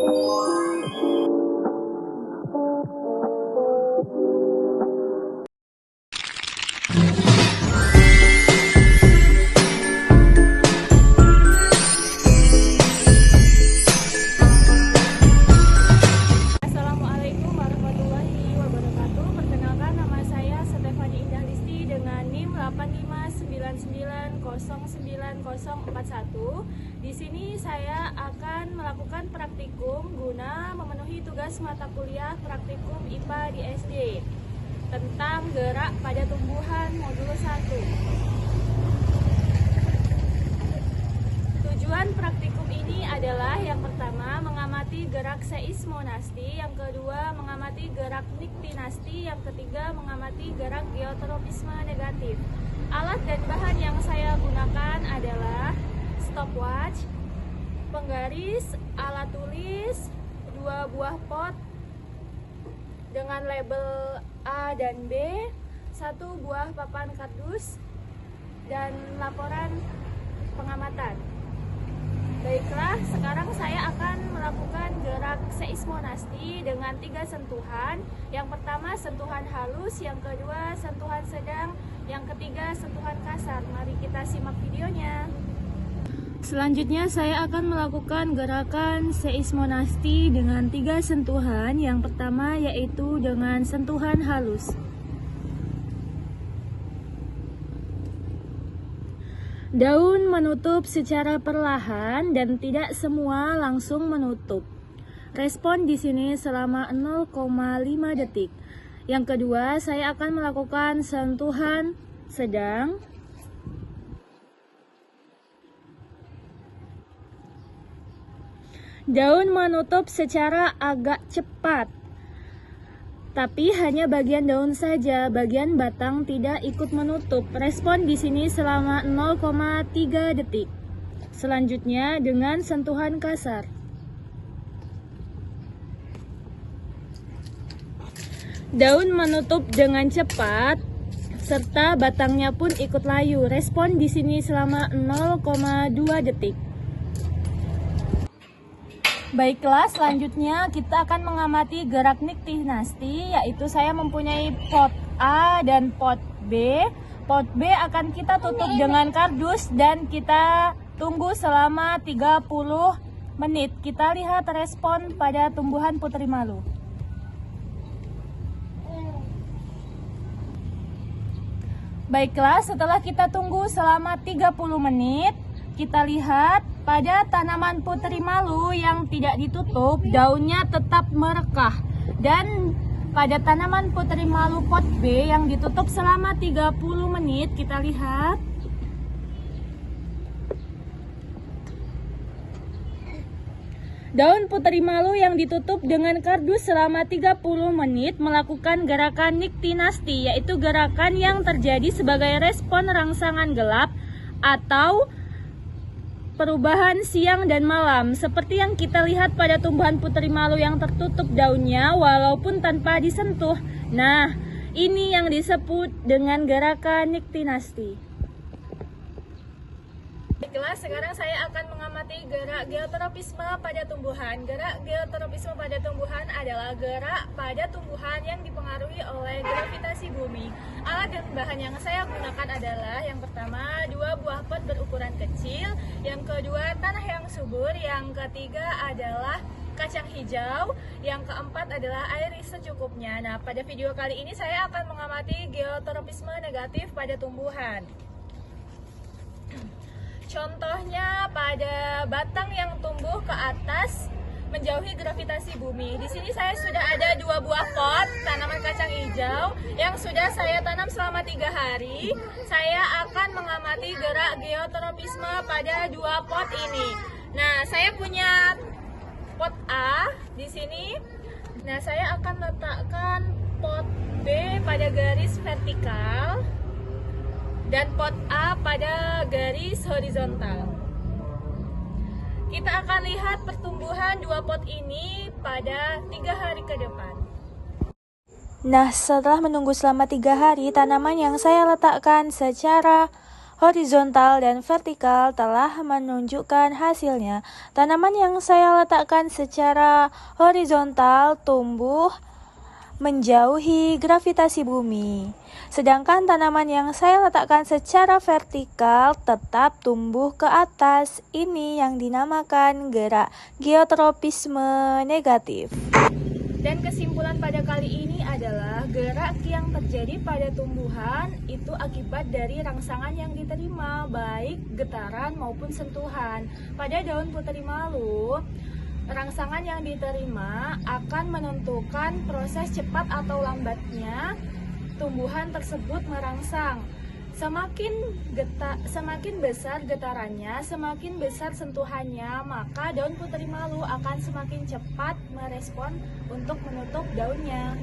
Assalamualaikum warahmatullahi wabarakatuh. Perkenalkan, nama saya Stefani Indah Listi dengan NIM 8599099041. Di sini saya akan melakukan praktikum guna memenuhi tugas mata kuliah praktikum IPA di SD tentang gerak pada tumbuhan modul 1. Tujuan praktikum ini adalah yang pertama mengamati gerak seismonasti, yang kedua mengamati gerak niktinasti, yang ketiga mengamati gerak geotropisme negatif. Alat dan bahan yang saya gunakan adalah stopwatch, penggaris, alat tulis, 2 buah pot dengan label A dan B, 1 buah papan kardus, dan laporan pengamatan. Baiklah, sekarang saya akan melakukan gerak seismonasti dengan 3 sentuhan. Yang pertama sentuhan halus, yang kedua sentuhan sedang, yang ketiga sentuhan kasar. Mari kita simak videonya. Selanjutnya saya akan melakukan gerakan seismonasti dengan 3 sentuhan. Yang pertama yaitu dengan sentuhan halus. Daun menutup secara perlahan dan tidak semua langsung menutup. Respon di sini selama 0,5 detik. Yang kedua, saya akan melakukan sentuhan sedang. Daun menutup secara agak cepat, tapi hanya bagian daun saja, bagian batang tidak ikut menutup. Respon di sini selama 0,3 detik. Selanjutnya dengan sentuhan kasar. Daun menutup dengan cepat serta batangnya pun ikut layu. Respon di sini selama 0,2 detik. Baiklah, selanjutnya kita akan mengamati gerak niktinasti, yaitu saya mempunyai pot A dan pot B. Pot B akan kita tutup dengan kardus dan kita tunggu selama 30 menit. Kita lihat respon pada tumbuhan putri malu. Baiklah, setelah kita tunggu selama 30 menit, kita lihat pada tanaman putri malu yang tidak ditutup, daunnya tetap merekah. Dan pada tanaman putri malu pot B yang ditutup selama 30 menit, kita lihat daun putri malu yang ditutup dengan kardus selama 30 menit melakukan gerakan niktinasti, yaitu gerakan yang terjadi sebagai respon rangsangan gelap atau perubahan siang dan malam, seperti yang kita lihat pada tumbuhan putri malu yang tertutup daunnya walaupun tanpa disentuh. Nah, ini yang disebut dengan gerakan niktinasti. Baiklah, sekarang saya akan mengamati gerak geotropisme pada tumbuhan. Gerak geotropisme pada tumbuhan adalah gerak pada tumbuhan yang dipengaruhi oleh gravitasi bumi. Alat dan bahan yang saya gunakan adalah yang pertama 2 buah pot berukuran kecil, yang kedua tanah yang subur, yang ketiga adalah kacang hijau, yang keempat adalah air secukupnya. Nah, pada video kali ini saya akan mengamati geotropisme negatif pada tumbuhan. Contohnya pada batang yang tumbuh ke atas menjauhi gravitasi bumi. Di sini saya sudah ada 2 buah pot tanaman kacang hijau yang sudah saya tanam selama 3 hari. Saya akan mengamati gerak geotropisme pada 2 pot ini. Nah, saya punya pot A di sini. Nah, saya akan letakkan pot B pada garis vertikal dan pot A pada garis horizontal. Kita akan lihat pertumbuhan 2 pot ini pada 3 hari ke depan. Nah, setelah menunggu selama 3 hari, tanaman yang saya letakkan secara horizontal dan vertikal telah menunjukkan hasilnya. Tanaman yang saya letakkan secara horizontal tumbuh menjauhi gravitasi bumi. Sedangkan tanaman yang saya letakkan secara vertikal tetap tumbuh ke atas. Ini yang dinamakan gerak geotropisme negatif. Dan kesimpulan pada kali ini adalah gerak yang terjadi pada tumbuhan itu akibat dari rangsangan yang diterima, baik getaran maupun sentuhan. Pada daun putri malu, rangsangan yang diterima akan menentukan proses cepat atau lambatnya tumbuhan tersebut merangsang. Semakin besar getarannya, semakin besar sentuhannya, maka daun putri malu akan semakin cepat merespon untuk menutup daunnya.